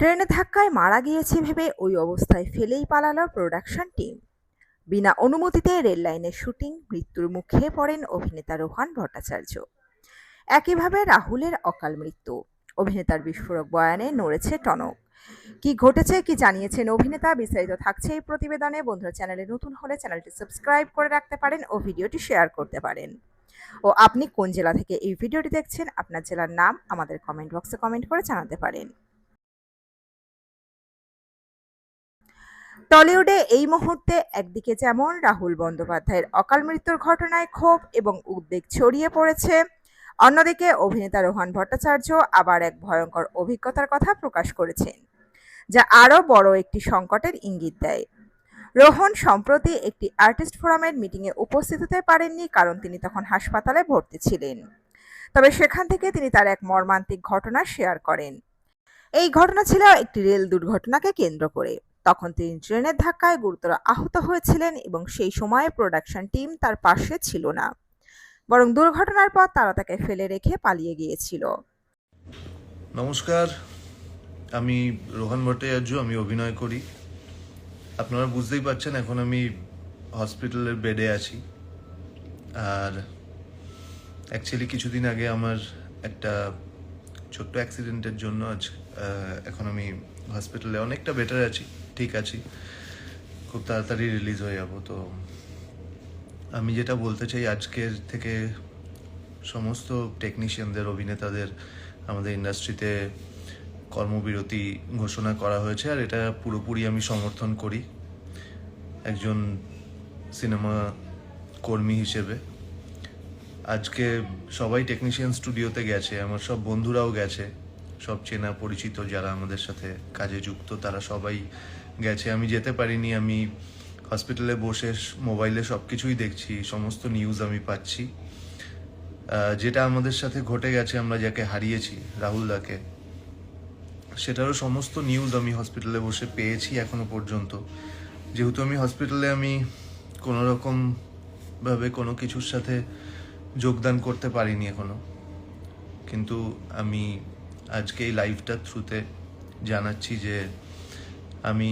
ট্রেনের ধাক্কায় মারা গিয়েছে ভেবে ওই অবস্থায় ফেলেই পালালো প্রোডাকশন টিম। বিনা অনুমতিতে রেল লাইনের শুটিং, মৃত্যুর মুখে পড়েন অভিনেতা রোহান ভট্টাচার্য। একইভাবে রাহুলের অকাল মৃত্যু। অভিনেতার বিস্ফোরক বয়ানে নড়েছে টনক। কি ঘটেছে, কি জানিয়েছেন অভিনেতা, বিস্তারিত থাকছে এই প্রতিবেদনে। বন্ধুরা, চ্যানেলে নতুন হলে চ্যানেলটি সাবস্ক্রাইব করে রাখতে পারেন ও ভিডিওটি শেয়ার করতে পারেন। ও আপনি কোন জেলা থেকে এই ভিডিওটি দেখছেন, আপনার জেলার নাম আমাদের কমেন্ট বক্সে কমেন্ট করে জানাতে পারেন। টলিউডে এই মুহূর্তে একদিকে যেমন রাহুল বন্দ্যোপাধ্যায়ের অকাল মৃত্যুর ঘটনায় ক্ষোভ এবং উদ্বেগ ছড়িয়ে পড়েছে, অন্যদিকে অভিনেতা রোহান ভট্টাচার্য আবার এক ভয়ঙ্কর অভিজ্ঞতার কথা প্রকাশ করেছেন, যা আরও বড় একটি সংকটের ইঙ্গিত দেয়। রোহন সম্প্রতি একটি আর্টিস্ট ফোরামের মিটিংয়ে উপস্থিত হতে পারেননি, কারণ তিনি তখন হাসপাতালে ভর্তি ছিলেন। তবে সেখান থেকে তিনি তার এক মর্মান্তিক ঘটনা শেয়ার করেন। এই ঘটনা ছিল একটি রেল দুর্ঘটনাকে কেন্দ্র করে। তখন তিনি ট্রেনের ধাক্কায় গুরুতর আহত হয়েছিলেন এবং সেই সময়ে প্রোডাকশন টিম তার পাশে ছিল না, বরং দুর্ঘটনার পর তারা তাকে ফেলে রেখে পালিয়ে গিয়েছিল। নমস্কার, আমি রোহান ভট্টাচার্য। আমি অভিনয় করি। আপনারা বুঝতেই পারছেন এখন আমি হসপিটালের বেডে আছি। আর অ্যাকচুয়ালি কিছুদিন আগে আমার একটা ছোট্ট অ্যাক্সিডেন্টের জন্য এখন আমি হসপিটালে অনেকটা বেটার আছি, ঠিক আছি, খুব তাড়াতাড়ি রিলিজ হয়ে যাব। তো আমি যেটা বলতে চাই, আজকের থেকে সমস্ত টেকনিশিয়ানদের, অভিনেতাদের আমাদের ইন্ডাস্ট্রিতে কর্মবিরতি ঘোষণা করা হয়েছে, আর এটা পুরোপুরি আমি সমর্থন করি একজন সিনেমা কর্মী হিসেবে। আজকে সবাই টেকনিশিয়ান স্টুডিওতে গেছে, আমার সব বন্ধুরাও গেছে, সব চেনা পরিচিত যারা আমাদের সাথে কাজে যুক্ত তারা সবাই গেছে। আমি যেতে পারিনি। আমি হসপিটালে বসে মোবাইলে সব কিছুই দেখছি, সমস্ত নিউজ আমি পাচ্ছি। যেটা আমাদের সাথে ঘটে গেছে, আমরা যাকে হারিয়েছি, রাহুল দাকে, সেটারও সমস্ত নিউজ আমি হসপিটালে বসে পেয়েছি এখনো পর্যন্ত। যেহেতু আমি হসপিটালে আমি কোনো রকম ভাবে কোনো কিছুর সাথে যোগদান করতে পারিনি এখনো, কিন্তু আমি আজকে এই লাইভটার থ্রুতে জানাচ্ছি যে আমি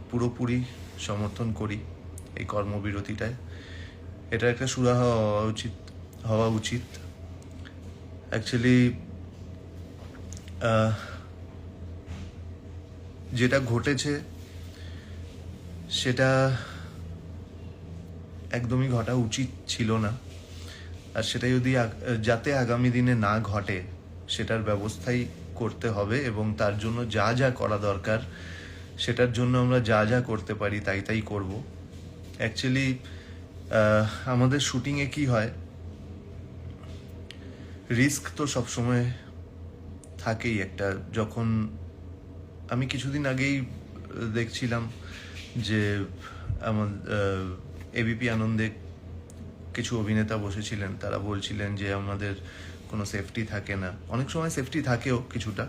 পুরোপুরি সমর্থন করি এই কর্মবিরতিটায়। এটা একটা সুরাহা হওয়া উচিত। অ্যাকচুয়ালি যেটা ঘটেছে সেটা একদমই ঘটা উচিত ছিল না। আর সেটা যদি যাতে আগামী দিনে না ঘটে সেটার ব্যবস্থাই করতে হবে, এবং তার জন্য যা যা করা দরকার সেটার জন্য আমরা যা যা করতে পারি তাই করব। অ্যাকচুয়ালি আমাদের শুটিংয়ে কি হয়, রিস্ক তো সবসময় থাকেই একটা। যখন আমি কিছুদিন আগেই দেখছিলাম যে আমার এবিপি আনন্দে কিছু অভিনেতা বসেছিলেন, তারা বলছিলেন যে আমাদের কোনো সেফটি থাকে না। অনেক সময় সেফটি থাকেও কিছুটা,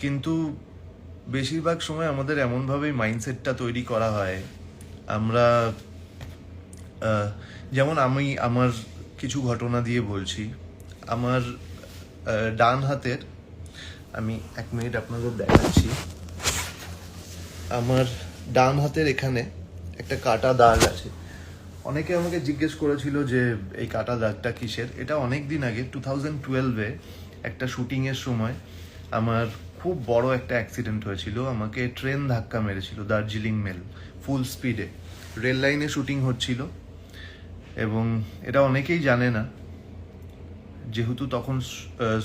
কিন্তু বেশিরভাগ সময় আমাদের এমনভাবেই মাইন্ডসেটটা তৈরি করা হয়। আমরা যেমন আমি আমার কিছু ঘটনা দিয়ে বলছি। আমার ডান হাতের, আমি 1 মিনিট আপনাদের দেখাচ্ছি, আমার ডান হাতের এখানে একটা কাটা দাগ আছে। অনেকে আমাকে জিজ্ঞেস করেছিল যে এই কাটা দাগটা কিসের। এটা অনেক দিন আগে 2012-এ একটা শুটিংয়ের সময় আমার খুব বড় একটা অ্যাক্সিডেন্ট হয়েছিল। আমাকে ট্রেন ধাক্কা মেরেছিল দার্জিলিং মেল, ফুল স্পিডে। রেল লাইনে শুটিং হচ্ছিল, এবং এটা অনেকেই জানে না, যেহেতু তখন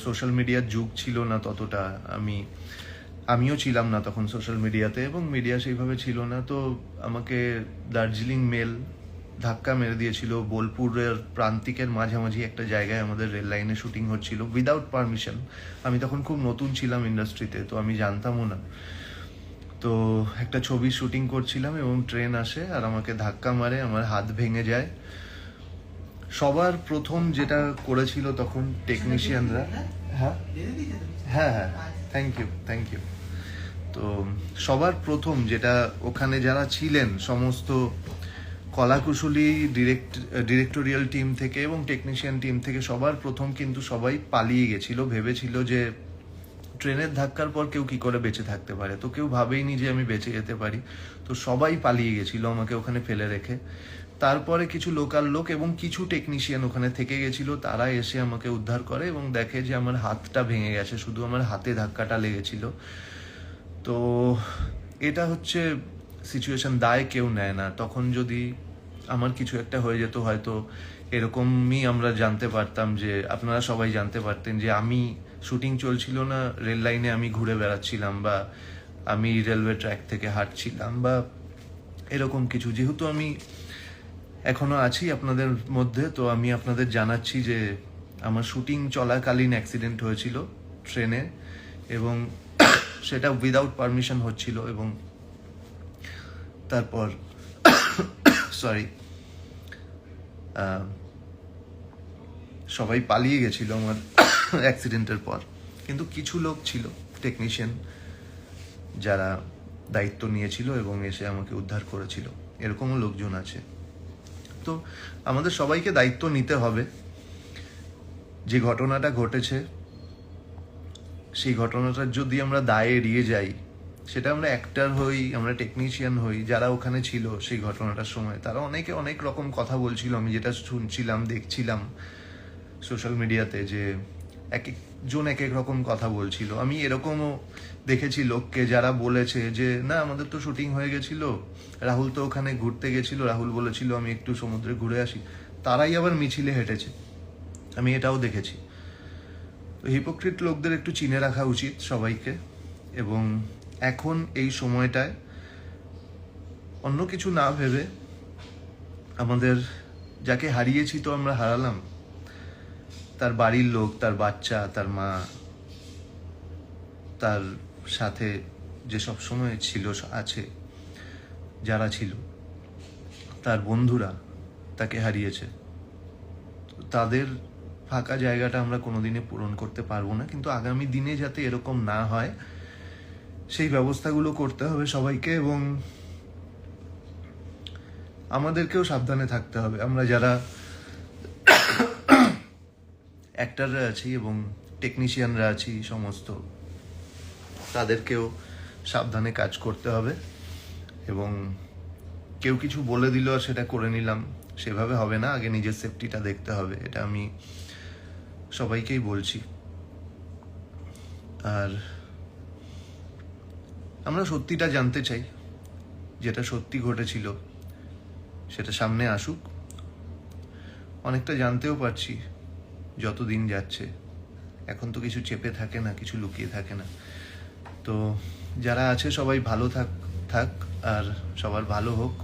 সোশ্যাল মিডিয়ার যুগ ছিল না ততটা। আমিও ছিলাম না তখন সোশ্যাল মিডিয়াতে, এবং মিডিয়া সেইভাবে ছিল না। তো আমাকে দার্জিলিং মেল ধাক্কা মেরে দিয়েছিল বোলপুরের প্রান্তিকের মাঝামাঝি একটা জায়গায়। আমাদের রেল লাইনে শুটিং হচ্ছিল উইদাউট পারমিশন। আমি তখন খুব নতুন ছিলাম ইন্ডাস্ট্রিতে, তো আমি জানতামও না। তো একটা ছবির শুটিং করছিলাম এবং ট্রেন আসে আর আমাকে ধাক্কা মারে, আমার হাত ভেঙে যায়। সবার প্রথম যেটা করেছিল তখন টেকনিশিয়ানরা, হ্যাঁ হ্যাঁ হ্যাঁ, থ্যাংক ইউ। তো সবার প্রথম যেটা, ওখানে যারা ছিলেন সমস্ত কলাকুশলী ডিরেক্টোরিয়াল টিম থেকে এবং টেকনিশিয়ান টিম থেকে, সবার প্রথম কিন্তু সবাই পালিয়ে গেছিল। ভেবেছিল যে ট্রেনের ধাক্কার পর কেউ কি করে বেঁচে থাকতে পারে, তো কেউ ভাবেইনি যে আমি বেঁচে যেতে পারি। তো সবাই পালিয়ে গেছিল আমাকে ওখানে ফেলে রেখে। তারপরে কিছু লোকাল লোক এবং কিছু টেকনিশিয়ান ওখানে থেকে গেছিল, তারা এসে আমাকে উদ্ধার করে এবং দেখে যে আমার হাতটা ভেঙে গেছে, শুধু আমার হাতে ধাক্কাটা লেগেছিল। তো এটা হচ্ছে সিচুয়েশন, দায় কেউ নেয় না। তখন যদি আমার কিছু একটা হয়ে যেত, হয়তো এরকমই আমরা জানতে পারতাম, যে আপনারা সবাই জানতে পারতেন যে আমি শুটিং চলছিল না, রেল লাইনে আমি ঘুরে বেড়াচ্ছিলাম, বা আমি রেলওয়ে ট্র্যাক থেকে হাঁটছিলাম, বা এরকম কিছু। যেহেতু আমি এখনো আছি আপনাদের মধ্যে, তো আমি আপনাদের জানাচ্ছি যে আমার শুটিং চলাকালীন অ্যাক্সিডেন্ট হয়েছিল ট্রেনে, এবং সেটা উইদাউট পারমিশন হচ্ছিল, এবং তারপর সরি সবাই পালিয়ে গেছিল আমার অ্যাক্সিডেন্টের পর। কিন্তু কিছু লোক ছিল, টেকনিশিয়ান, যারা দায়িত্ব নিয়েছিল এবং এসে আমাকে উদ্ধার করেছিল। এরকমও লোকজন আছে। তো আমাদের সবাইকে দায়িত্ব নিতে হবে। যে ঘটনাটা ঘটেছে, সেই ঘটনাটার যদি আমরা দায় এড়িয়ে যাই, সেটা আমরা অ্যাক্টর হই, আমরা টেকনিশিয়ান হই, যারা ওখানে ছিল সেই ঘটনাটার সময়, তারা অনেকে অনেক রকম কথা বলছিল। আমি যেটা শুনছিলাম, দেখছিলাম সোশ্যাল মিডিয়াতে, যে এক একজন এক এক রকম কথা বলছিল। আমি এরকমও দেখেছি লোককে যারা বলেছে যে না, আমাদের তো শুটিং হয়ে গেছিল, রাহুল তো ওখানে ঘুরতে গেছিল, রাহুল বলেছিল আমি একটু সমুদ্রে ঘুরে আসি, তারাই আবার মিছিলে হেঁটেছে। আমি এটাও দেখেছি। তো হিপোক্রিট লোকদের একটু চিনে রাখা উচিত সবাইকে। এবং এখন এই সময়টায় অন্য কিছু না ভেবে, আমাদের যাকে হারিয়েছি তো আমরা হারালাম, তার বাড়ির লোক, তার বাচ্চা, তার মা, তার সাথে যে সব সময় ছিল, আছে, যারা ছিল, তার বন্ধুরা তাকে হারিয়েছে। তাদের ফাঁকা জায়গাটা আমরা কোনোদিনে পূরণ করতে পারবো না, কিন্তু আগামী দিনে যাতে এরকম না হয় সেই ব্যবস্থাগুলো করতে হবে সবাইকে। এবং আমাদেরকেও সাবধানে থাকতে হবে। আমরা যারা অ্যাক্টররা আছি এবং টেকনিশিয়ানরা আছি সমস্ত, তাদেরকেও সাবধানে কাজ করতে হবে। এবং কেউ কিছু বলে দিল আর সেটা করে নিলাম, সেভাবে হবে না। আগে নিজের সেফটিটা দেখতে হবে, এটা আমি সবাইকেই বলছি। আর আমরা সত্যিটা জানতে চাই, যেটা সত্যি ঘটেছিল সেটা সামনে আসুক। অনেকটা জানতেও পারছি যত দিন যাচ্ছে। এখন তো কিছু চেপে থাকে না, কিছু লুকিয়ে থাকে না। তো যারা আছে সবাই ভালো থাক আর সবার ভালো হোক।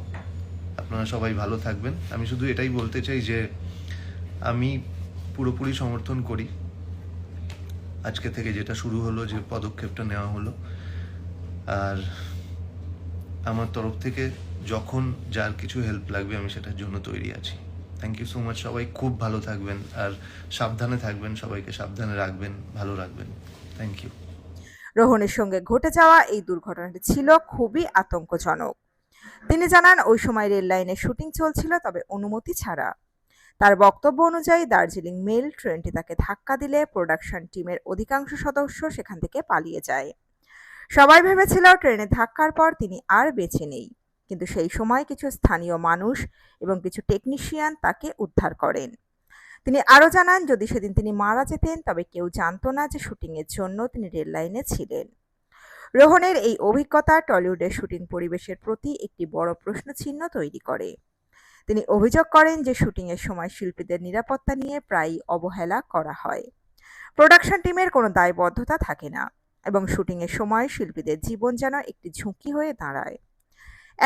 আপনারা সবাই ভালো থাকবেন। আমি শুধু এটাই বলতে চাই যে আমি পুরোপুরি সমর্থন করি আজকে থেকে যেটা শুরু হলো, যে পদক্ষেপটা নেওয়া হলো। আর আমার তরফ থেকে যখন যার কিছু হেল্প লাগবে আমি সেটার জন্য তৈরি আছি। Thank you so much. সবাই খুব ভালো থাকবেন আর সাবধানে থাকবেন, সবাইকে সাবধানে রাখবেন, ভালো রাখবেন। Thank you. রোহনের সঙ্গে ঘটে যাওয়া এই দুর্ঘটনাটি ছিল খুবই আতঙ্কজনক। তিনি জানান ওই সময় রেল লাইনে শুটিং চলছিল, তবে অনুমতি ছাড়া। তার বক্তব্য অনুযায়ী দার্জিলিং মেল ট্রেনটি তাকে ধাক্কা দিলে প্রোডাকশন টিমের অধিকাংশ সদস্য সেখান থেকে পালিয়ে যায়। সবাই ভেবেছিল ট্রেনের ধাক্কার পর তিনি আর বেঁচে নেই, কিন্তু সেই সময় কিছু স্থানীয় মানুষ এবং কিছু টেকনিশিয়ান তাকে উদ্ধার করেন। তিনি আরও জানান, যদি সেদিন তিনি মারা যেতেন তবে কেউ জানতো না যে শুটিংয়ের জন্য তিনি রেল লাইনে ছিলেন। রোহনের এই অভিজ্ঞতা টলিউডের শুটিং পরিবেশের প্রতি একটি বড় প্রশ্নচিহ্ন তৈরি করে। তিনি অভিযোগ করেন যে শুটিংয়ের সময় শিল্পীদের নিরাপত্তা নিয়ে প্রায়ই অবহেলা করা হয়। প্রোডাকশন টিমের কোনো দায়বদ্ধতা থাকে না এবং শুটিংয়ের সময় শিল্পীদের জীবন যেন একটি ঝুঁকি হয়ে দাঁড়ায়।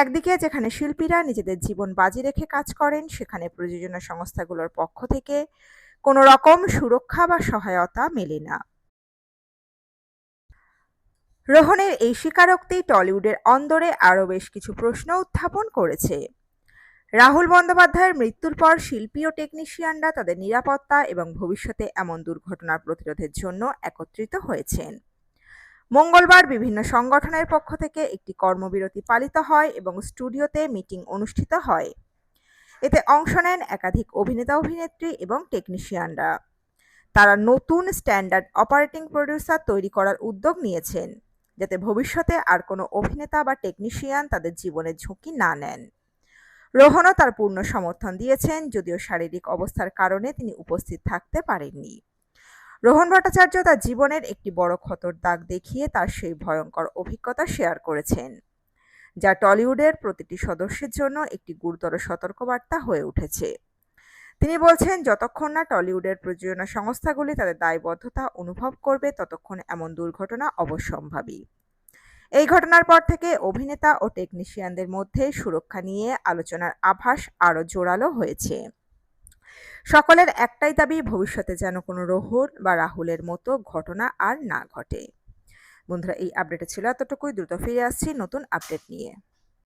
একদিকে যেখানে শিল্পীরা নিজেদের জীবন বাজি রেখে কাজ করেন, সেখানে প্রযোজনা সংস্থাগুলোর পক্ষ থেকে কোনো রকম সুরক্ষা বা সহায়তা মেলে না। রোহনের এই স্বীকারোক্তি টলিউডের অন্দরে আরও বেশ কিছু প্রশ্ন উত্থাপন করেছে। রাহুল বন্দ্যোপাধ্যায়ের মৃত্যুর পর শিল্পী ও টেকনিশিয়ানরা তাদের নিরাপত্তা এবং ভবিষ্যতে এমন দুর্ঘটনার প্রতিরোধের জন্য একত্রিত হয়েছেন। মঙ্গলবার বিভিন্ন সংগঠনের পক্ষ থেকে একটি কর্মবিরতি পালিত হয় এবং স্টুডিওতে মিটিং অনুষ্ঠিত হয়। এতে অংশ নেন একাধিক অভিনেতা, অভিনেত্রী এবং টেকনিশিয়ানরা। তারা নতুন স্ট্যান্ডার্ড অপারেটিং প্রডিউসার তৈরি করার উদ্যোগ নিয়েছেন, যাতে ভবিষ্যতে আর কোনো অভিনেতা বা টেকনিশিয়ান তাদের জীবনের ঝুঁকি না নেন। রোহনও তার পূর্ণ সমর্থন দিয়েছেন, যদিও শারীরিক অবস্থার কারণে তিনি উপস্থিত থাকতে পারেননি। রোহন ভট্টাচার্য তার জীবনের একটি বড় ক্ষতর দাগ দেখিয়ে তার সেই ভয়ঙ্কর অভিজ্ঞতা শেয়ার করেছেন, যা টলিউডের প্রতিটি সদস্যের জন্য একটি গুরুতর সতর্কবার্তা হয়ে উঠেছে। তিনি বলছেন, যতক্ষণ না টলিউডের প্রযোজনা সংস্থাগুলি তাদের দায়বদ্ধতা অনুভব করবে, ততক্ষণ এমন দুর্ঘটনা অবশ্যম্ভাবী। এই ঘটনার পর থেকে অভিনেতা ও টেকনিশিয়ানদের মধ্যে সুরক্ষা নিয়ে আলোচনার আভাস আরও জোরালো হয়েছে। সকলের একটাই দাবি, ভবিষ্যতে যেন কোনো রোহন বা রাহুলের মতো ঘটনা আর না ঘটে। বন্ধুরা, এই আপডেটে ছিল এতটুকুই। দ্রুত ফিরে আসছি নতুন আপডেট নিয়ে।